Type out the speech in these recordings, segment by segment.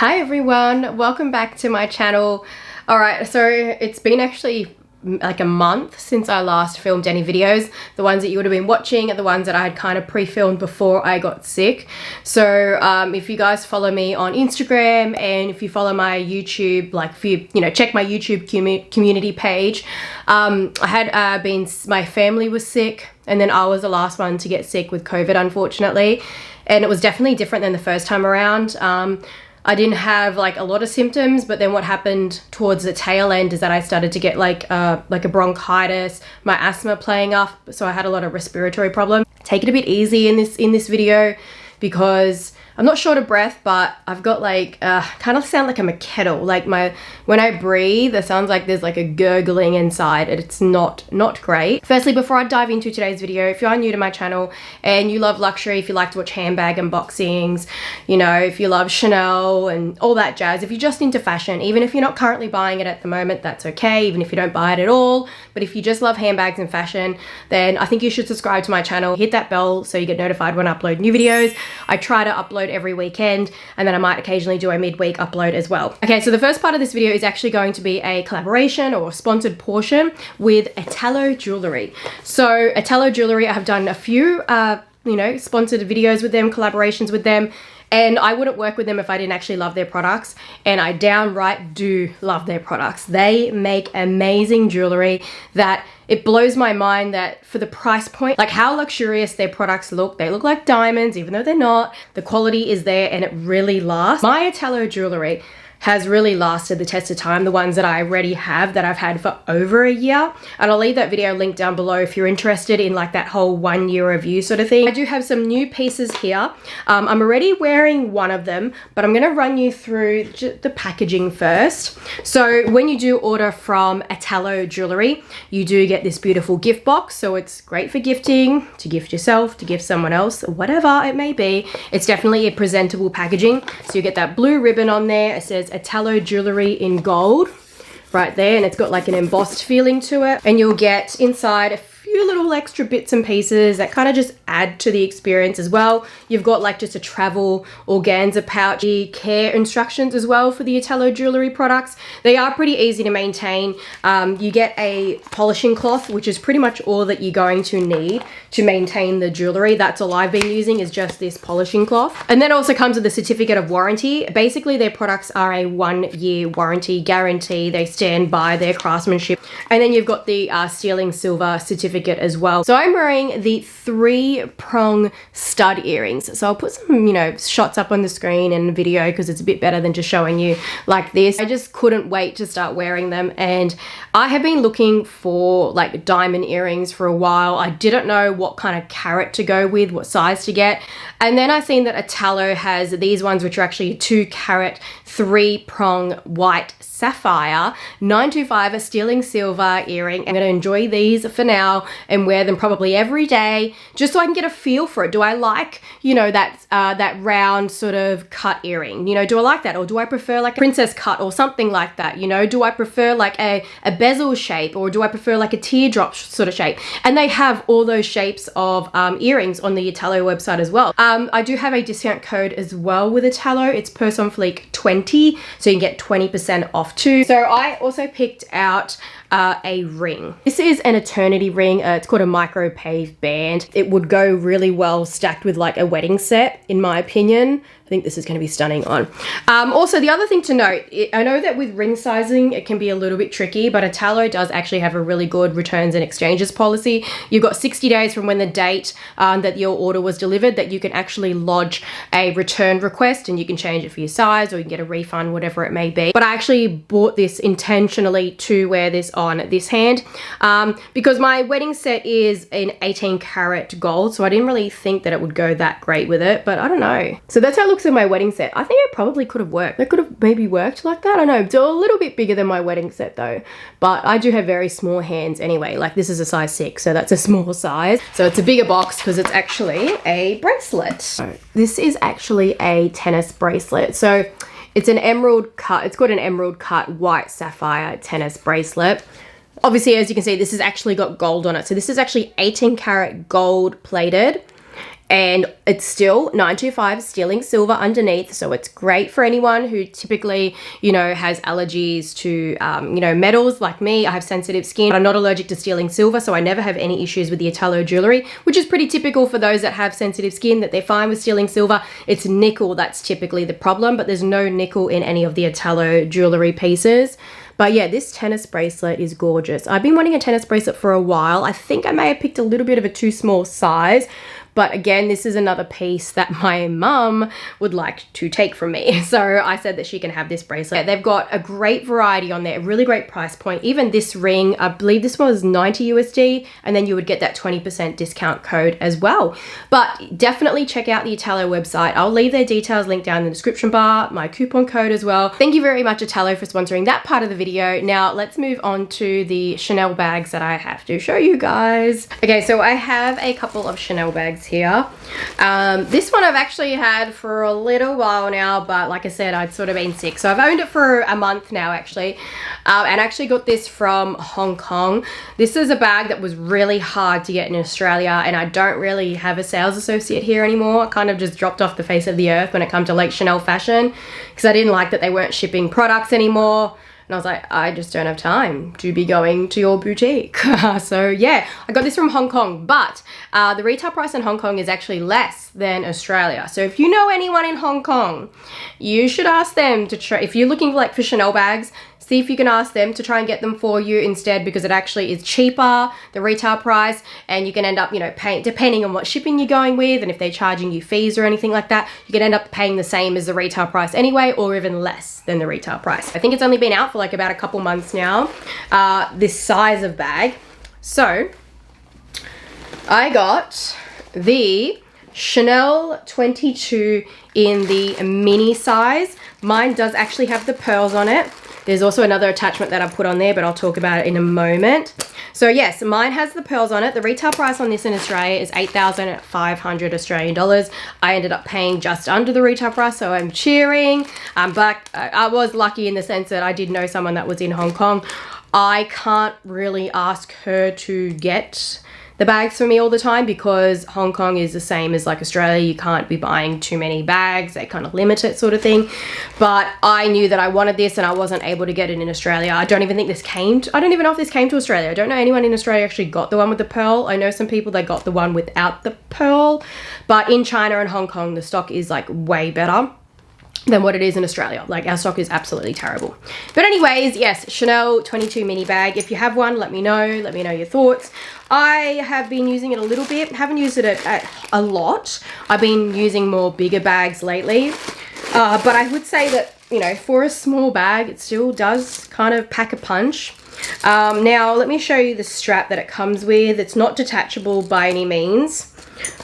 Hi everyone, welcome back to my channel. Alright, so it's been actually like a month since I last filmed any videos. The ones that you would have been watching are the ones that I had kind of pre-filmed before I got sick. So if you guys follow me on Instagram and if you follow my YouTube, like if you check my YouTube community page, my family was sick and then I was the last one to get sick with COVID, unfortunately. And it was definitely different than the first time around. I didn't have like a lot of symptoms, but then what happened towards the tail end is that I started to get like a bronchitis, my asthma playing up, so I had a lot of respiratory problems. Take it a bit easy in this video because I'm not short of breath, but I've got like kind of sound like I'm a kettle. Like when I breathe, it sounds like there's like a gurgling inside. It's not great. Firstly, before I dive into today's video, if you are new to my channel and you love luxury, if you like to watch handbag unboxings, if you love Chanel and all that jazz, if you're just into fashion, even if you're not currently buying it at the moment, that's okay. Even if you don't buy it at all, but if you just love handbags and fashion, then I think you should subscribe to my channel. Hit that bell so you get notified when I upload new videos. I try to upload every weekend, and then I might occasionally do a midweek upload as well. Okay, so the first part of this video is actually going to be a collaboration or a sponsored portion with Italo jewelry. So Italo jewelry, I have done a few sponsored videos with them, collaborations with them, and I wouldn't work with them if I didn't actually love their products, and I downright do love their products. They make amazing jewelry that it blows my mind that for the price point, like how luxurious their products look. They look like diamonds, even though they're not. The quality is there and it really lasts. My Italo jewelry has really lasted the test of time, the ones that I already have that I've had for over a year. And I'll leave that video linked down below if you're interested in like that whole 1 year review sort of thing. I do have some new pieces here. I'm already wearing one of them, but I'm gonna run you through the packaging first. So when you do order from Italo jewelry, you do get this beautiful gift box. So it's great for gifting, to gift yourself, to gift someone else, whatever it may be. It's definitely a presentable packaging. So you get that blue ribbon on there. It says Italo jewelry in gold right there, and it's got like an embossed feeling to it, and you'll get inside a few little extra bits and pieces that kind of just add to the experience as well. You've got like just a travel organza pouch, care instructions as well for the Italo jewelry products. They are pretty easy to maintain. You get a polishing cloth, which is pretty much all that you're going to need to maintain the jewelry. That's all I've been using, is just this polishing cloth. And that also comes with a certificate of warranty. Basically, their products are a 1 year warranty guarantee. They stand by their craftsmanship. And then you've got the sterling silver certificate as well. So I'm wearing the 3-prong stud earrings. So I'll put some, shots up on the screen and video because it's a bit better than just showing you like this. I just couldn't wait to start wearing them, and I have been looking for like diamond earrings for a while. I didn't know what kind of carat to go with, what size to get. And then I seen that Italo has these ones, which are actually a 2-carat 3-prong white sapphire 925, a sterling silver earring. I'm going to enjoy these for now and wear them probably every day just so I can get a feel for it. Do I like, that round sort of cut earring? Do I like that, or do I prefer like a princess cut or something like that? Do I prefer like a bezel shape, or do I prefer like a teardrop sort of shape? And they have all those shapes of earrings on the Italo website as well. I do have a discount code as well with Italo. It's Purseonfleek 20, so you can get 20% off too. So I also picked out a ring. This is an eternity ring. It's called a micro pave band. It would go really well stacked with like a wedding set, in my opinion. I think this is going to be stunning on. Also, the other thing to note, I know that with ring sizing, it can be a little bit tricky, but Italo does actually have a really good returns and exchanges policy. You've got 60 days from when the date that your order was delivered that you can actually lodge a return request, and you can change it for your size, or you can get a refund, whatever it may be. But I actually bought this intentionally to wear this on this hand because my wedding set is an 18-carat gold, so I didn't really think that it would go that great with it, but I don't know. So that's how it looks in my wedding set. I think it probably could have worked. It could have maybe worked like that. I don't know. It's a little bit bigger than my wedding set though, but I do have very small hands anyway. Like this is a size 6, so that's a small size. So it's a bigger box because it's actually a bracelet. So this is actually a tennis bracelet. So it's an emerald cut. It's got an emerald cut white sapphire tennis bracelet. Obviously, as you can see, this has actually got gold on it. So this is actually 18 karat gold plated. and it's still 925 sterling silver underneath, so it's great for anyone who typically, you know, has allergies to, you know, metals like me. I have sensitive skin, but I'm not allergic to sterling silver, so I never have any issues with the Italo jewelry, which is pretty typical for those that have sensitive skin, that they're fine with sterling silver. It's nickel that's typically the problem, but there's no nickel in any of the Italo jewelry pieces. But yeah, this tennis bracelet is gorgeous. I've been wanting a tennis bracelet for a while. I think I may have picked a little bit of a too small size, but again, this is another piece that my mum would like to take from me. So I said that she can have this bracelet. They've got a great variety on there, a really great price point. Even this ring, I believe this one was 90 USD, and then you would get that 20% discount code as well. But definitely check out the Italo website. I'll leave their details linked down in the description bar, my coupon code as well. Thank you very much, Italo, for sponsoring that part of the video. Now let's move on to the Chanel bags that I have to show you guys. Okay, so I have a couple of Chanel bags here. This one I've actually had for a little while now, but like I said, I'd sort of been sick, so I've owned it for a month now actually, and actually got this from Hong Kong. This is a bag that was really hard to get in Australia, and I don't really have a sales associate here anymore. I kind of just dropped off the face of the earth when it comes to like Chanel fashion, because I didn't like that they weren't shipping products anymore. And I was like, I just don't have time to be going to your boutique. So yeah, I got this from Hong Kong, but the retail price in Hong Kong is actually less than Australia. So if you know anyone in Hong Kong, you should ask them to try, if you're looking like for Chanel bags, see if you can ask them to try and get them for you instead, because it actually is cheaper, the retail price, and you can end up, you know, paying, depending on what shipping you're going with and if they're charging you fees or anything like that, you can end up paying the same as the retail price anyway, or even less than the retail price. I think it's only been out for like about a couple months now, this size of bag. So I got the Chanel 22 in the mini size. Mine does actually have the pearls on it. There's also another attachment that I put on there, but I'll talk about it in a moment. So yes, mine has the pearls on it. The retail price on this in Australia is 8,500 Australian dollars. I ended up paying just under the retail price, so I'm cheering. But I was lucky in the sense that I did know someone that was in Hong Kong. I can't really ask her to get the bags for me all the time, because Hong Kong is the same as like Australia. You can't be buying too many bags. They kind of limit it, sort of thing. But I knew that I wanted this and I wasn't able to get it in Australia. I don't even think this came to, I don't even know if this came to Australia. I don't know anyone in Australia actually got the one with the pearl. I know some people that got the one without the pearl, but in China and Hong Kong, the stock is like way better than what it is in Australia. Like, our stock is absolutely terrible. But anyways, yes, Chanel 22 mini bag. If you have one, let me know your thoughts. I have been using it a little bit, haven't used it a lot. I've been using more bigger bags lately, but I would say that, you know, for a small bag, it still does kind of pack a punch. Now let me show you the strap that it comes with. It's not detachable by any means.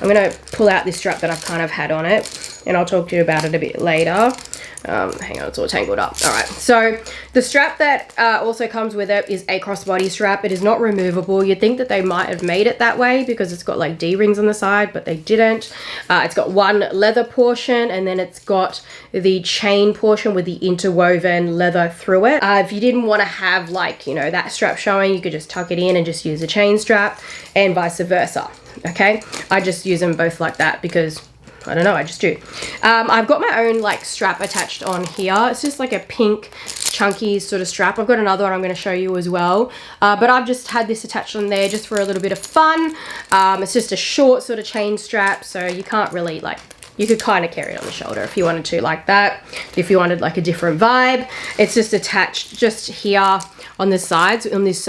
I'm going to pull out this strap that I've kind of had on it, and I'll talk to you about it a bit later. Hang on, it's all tangled up. All right, so the strap that also comes with it is a crossbody strap. It is not removable. You'd think that they might have made it that way because it's got like D-rings on the side, but they didn't. It's got one leather portion, and then it's got the chain portion with the interwoven leather through it. If you didn't want to have, like, you know, that strap showing, you could just tuck it in and just use a chain strap, and vice versa. Okay, I just use them both like that because I don't know, I just do. I've got my own like strap attached on here. It's just like a pink chunky sort of strap. I've got another one I'm going to show you as well, but I've just had this attached on there just for a little bit of fun. It's just a short sort of chain strap, so you can't really, like, you could kind of carry it on the shoulder if you wanted to, like that. If you wanted like a different vibe, it's just attached just here on the sides, on this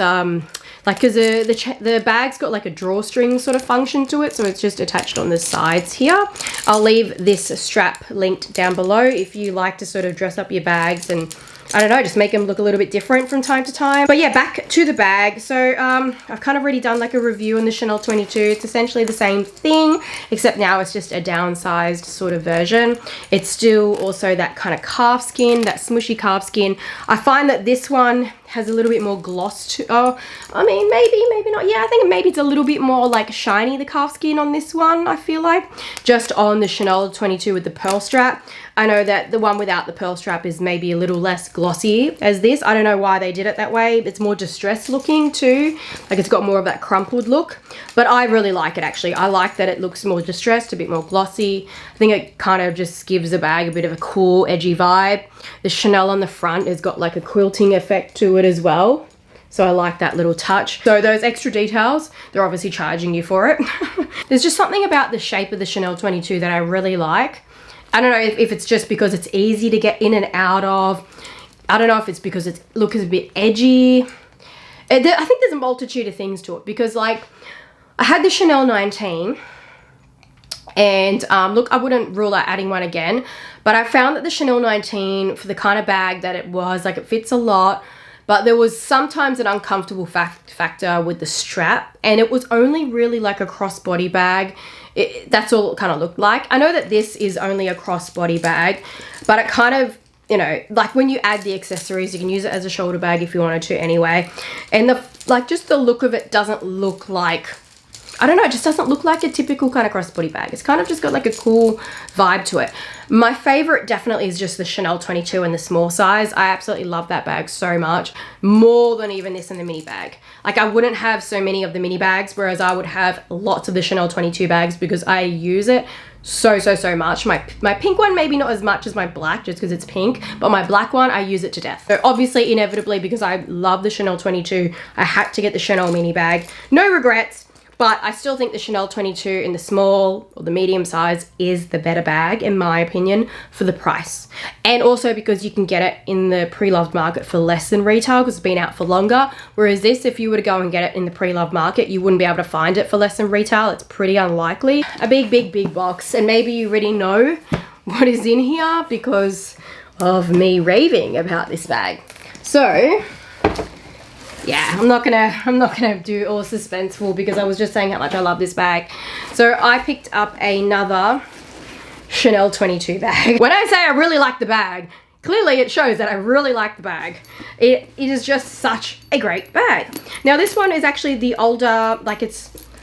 like, because the bag's got like a drawstring sort of function to it, so it's just attached on the sides here. I'll leave this strap linked down below if you like to sort of dress up your bags and, I don't know, just make them look a little bit different from time to time. But yeah, back to the bag. So I've kind of already done like a review on the Chanel 22. It's essentially the same thing, except now it's just a downsized sort of version. It's still also that kind of calf skin, that smushy calf skin. I find that this one has a little bit more gloss to, oh, I mean, maybe not. Yeah, I think maybe it's a little bit more like shiny, the calf skin on this one, I feel like. Just on the Chanel 22 with the pearl strap. I know that the one without the pearl strap is maybe a little less glossy as this. I don't know why they did it that way. It's more distressed looking too. Like it's got more of that crumpled look. But I really like it actually. I like that it looks more distressed, a bit more glossy. I think it kind of just gives the bag a bit of a cool, edgy vibe. The Chanel on the front has got like a quilting effect to it as well. So I like that little touch. So those extra details, they're obviously charging you for it. There's just something about the shape of the Chanel 22 that I really like. I don't know if it's just because it's easy to get in and out of. I don't know if it's because it looks a bit edgy. I think there's a multitude of things to it because like I had the Chanel 19 and look, I wouldn't rule out adding one again, but I found that the Chanel 19 for the kind of bag that it was, like it fits a lot, but there was sometimes an uncomfortable factor with the strap, and it was only really like a crossbody bag. That's all it kind of looked like. I know that this is only a crossbody bag, but it kind of, you know, like when you add the accessories, you can use it as a shoulder bag if you wanted to anyway. And just the look of it doesn't look like, I don't know, it just doesn't look like a typical kind of crossbody bag. It's kind of just got like a cool vibe to it. My favorite definitely is just the Chanel 22 in the small size. I absolutely love that bag so much, more than even this in the mini bag. Like I wouldn't have so many of the mini bags, whereas I would have lots of the Chanel 22 bags because I use it so much. My pink one maybe not as much as my black just because it's pink, but my black one I use it to death. So obviously inevitably, because I love the Chanel 22, I had to get the Chanel mini bag. No regrets. But I still think the Chanel 22 in the small or the medium size is the better bag, in my opinion, for the price. And also because you can get it in the pre-loved market for less than retail because it's been out for longer. Whereas this, if you were to go and get it in the pre-loved market, you wouldn't be able to find it for less than retail. It's pretty unlikely. A big box. And maybe you already know what is in here because of me raving about this bag. So yeah, I'm not gonna do all suspenseful because I was just saying how much I love this bag. So I picked up another Chanel 22 bag. When I say I really like the bag, clearly it shows that I really like the bag. It is just such a great bag. Now this one is actually the older, like I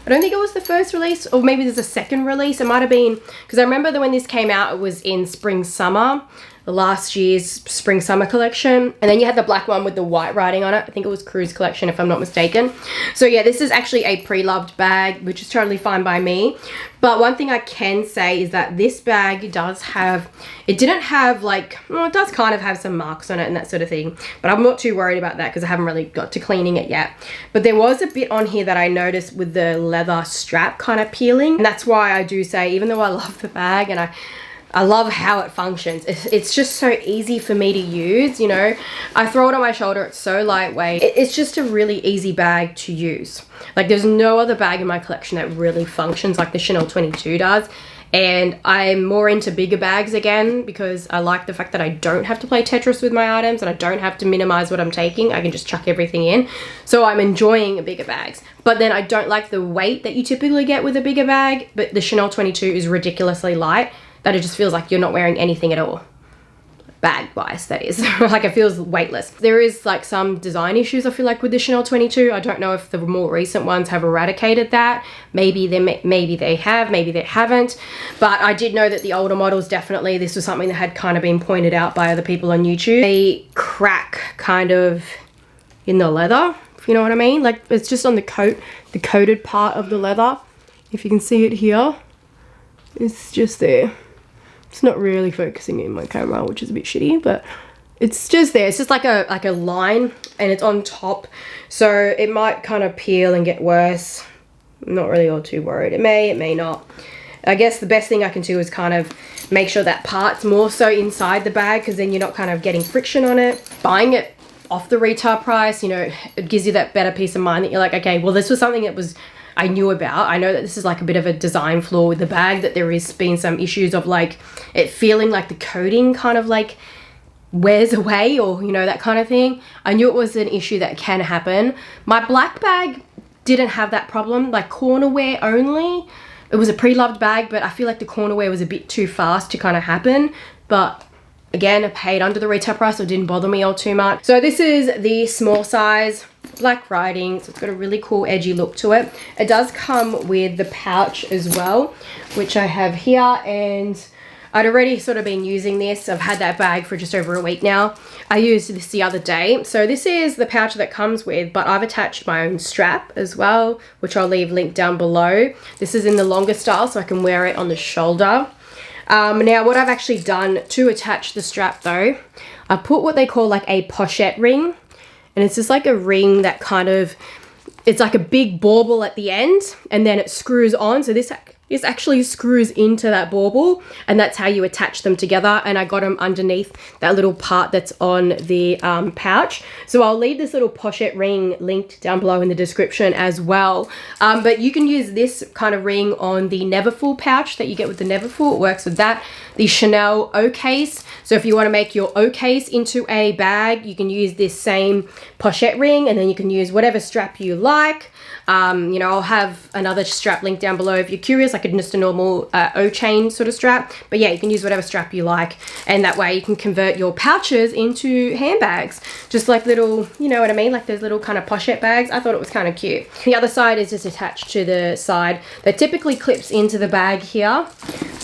don't think it was the first release, or maybe there's a second release. It might have been, because I remember that when this came out, it was in spring summer, last year's spring summer collection. And then you had the black one with the white writing on it. I think it was Cruise collection if I'm not mistaken. So yeah, this is actually a pre-loved bag, which is totally fine by me. But one thing I can say is that this bag does have, it didn't have like, well, it does kind of have some marks on it and that sort of thing. But I'm not too worried about that because I haven't really got to cleaning it yet. But there was a bit on here that I noticed with the leather strap kind of peeling. And that's why I do say, even though I love the bag and I love how it functions. It's just so easy for me to use, you know. I throw it on my shoulder, it's so lightweight. It's just a really easy bag to use. Like there's no other bag in my collection that really functions like the Chanel 22 does. And I'm more into bigger bags again because I like the fact that I don't have to play Tetris with my items and I don't have to minimize what I'm taking. I can just chuck everything in. So I'm enjoying bigger bags. But then I don't like the weight that you typically get with a bigger bag, but the Chanel 22 is ridiculously light. That it just feels like you're not wearing anything at all. Bag-wise, that is. Like it feels weightless. There is like some design issues I feel like with the Chanel 22. I don't know if the more recent ones have eradicated that. Maybe they have, maybe they haven't. But I did know that the older models definitely, this was something that had kind of been pointed out by other people on YouTube. They crack kind of in the leather, if you know what I mean. Like it's just on the coat, the coated part of the leather. If you can see it here, it's just there. It's not really focusing in my camera, which is a bit shitty, but it's just there. It's just like a line and it's on top. So it might kind of peel and get worse. I'm not really all too worried. It may not. I guess the best thing I can do is kind of make sure that part's more so inside the bag because then you're not kind of getting friction on it. Buying it off the retail price, you know, it gives you that better peace of mind that you're like, okay, well, this was something that I knew about. I know that this is like a bit of a design flaw with the bag, that there has been some issues of like it feeling like the coating kind of like wears away or, you know, that kind of thing. I knew it was an issue that can happen. My black bag didn't have that problem, like corner wear only. It was a pre-loved bag, but I feel like the corner wear was a bit too fast to kind of happen. But Again, I paid under the retail price, so it didn't bother me all too much. So this is the small size, black writing, so it's got a really cool edgy look to it. It does come with the pouch as well, which I have here, and I'd already sort of been using this. I've had that bag for just over a week now. I used this the other day. So this is the pouch that comes with, but I've attached my own strap as well, which I'll leave linked down below. This is in the longer style, so I can wear it on the shoulder. Now what I've actually done to attach the strap though, I put what they call like a pochette ring, and it's just like a ring that kind of, it's like a big bauble at the end, and then it screws on. So this actually screws into that bauble, and that's how you attach them together. And I got them underneath that little part that's on the pouch. So I'll leave this little pochette ring linked down below in the description as well. But you can use this kind of ring on the Neverfull pouch that you get with the Neverfull. It works with that. The Chanel O case. So if you want to make your O case into a bag, you can use this same pochette ring, and then you can use whatever strap you like. You know, I'll have another strap linked down below if you're curious, like just a normal O-chain sort of strap. But yeah, you can use whatever strap you like, and that way you can convert your pouches into handbags, just like little, you know what I mean, like those little kind of pochette bags. I thought it was kind of cute. The other side is just attached to the side that typically clips into the bag here,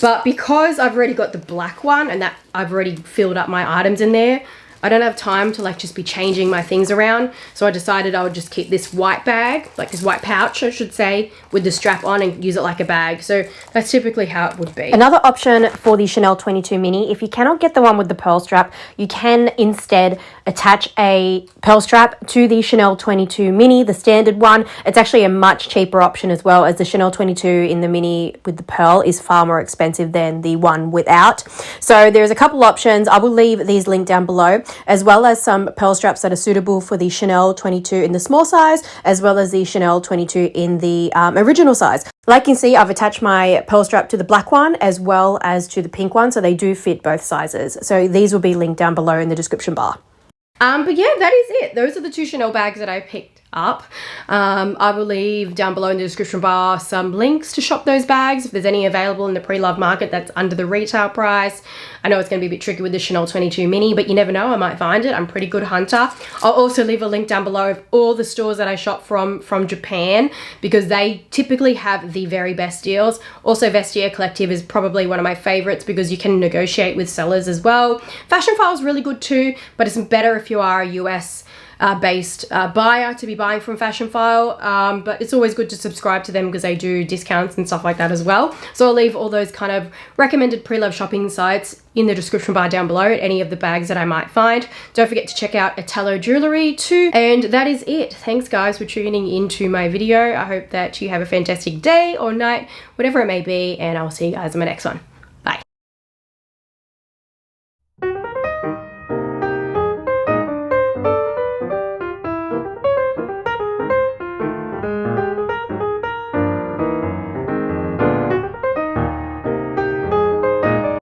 but because I've already got the black one and that I've already filled up my items in there, I don't have time to like just be changing my things around. So I decided I would just keep this white bag, like this white pouch, I should say, with the strap on, and use it like a bag. So that's typically how it would be. Another option for the Chanel 22 mini, if you cannot get the one with the pearl strap, you can instead attach a pearl strap to the Chanel 22 mini, the standard one. It's actually a much cheaper option as well, as the Chanel 22 in the mini with the pearl is far more expensive than the one without. So there's a couple options. I will leave these linked down below, as well as some pearl straps that are suitable for the Chanel 22 in the small size, as well as the Chanel 22 in the original size. Like you can see, I've attached my pearl strap to the black one as well as to the pink one, so they do fit both sizes. So these will be linked down below in the description bar. But yeah, that is it. Those are the two Chanel bags that I picked up. I will leave down below in the description bar some links to shop those bags if there's any available in the pre-loved market that's under the retail price. I know it's going to be a bit tricky with the Chanel 22 mini, but you never know, I might find it. I'm a pretty good hunter. I'll also leave a link down below of all the stores that I shop from Japan, because they typically have the very best deals. Also, Vestiaire Collective is probably one of my favorites because you can negotiate with sellers as well. Fashion File is really good too, but it's better if you are a US based buyer to be buying from Fashion File, but it's always good to subscribe to them because they do discounts and stuff like that as well. So I'll leave all those kind of recommended pre-loved shopping sites in the description bar down below, any of the bags that I might find. Don't forget to check out Italo jewelry too. And that is it. Thanks guys for tuning into my video. I hope that you have a fantastic day or night, whatever it may be, and I'll see you guys in my next one.